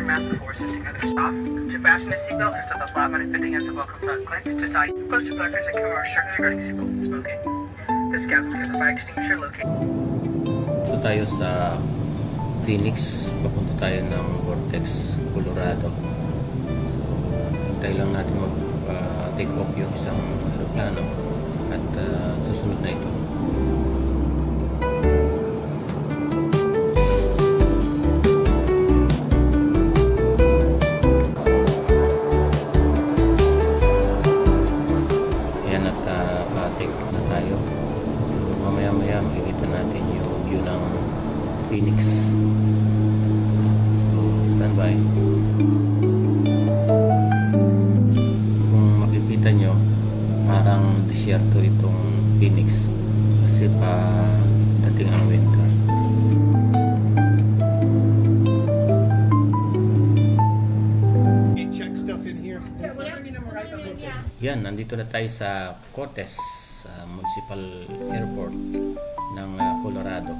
your mask before sitting under stop. To fasten a seatbelt, lift up the flap and fitting as the welcome sign clicks. To tie post to blockers and camera restrictions regarding seatbelt and smoking. This captain has a fire extinguisher located. Ito tayo sa Phoenix. Papunta tayo ng Vortex, Colorado. So, hintay lang natin mag-take off yung isang aeroplano at susunod na ito. Mamaya makikita natin yung view ng Phoenix. So, stand by. Kung makikita nyo, parang disyerto itong Phoenix kasi pa dating ang winter. Yan, nandito na tayo sa Cortez, sa Municipal Airport ng Colorado.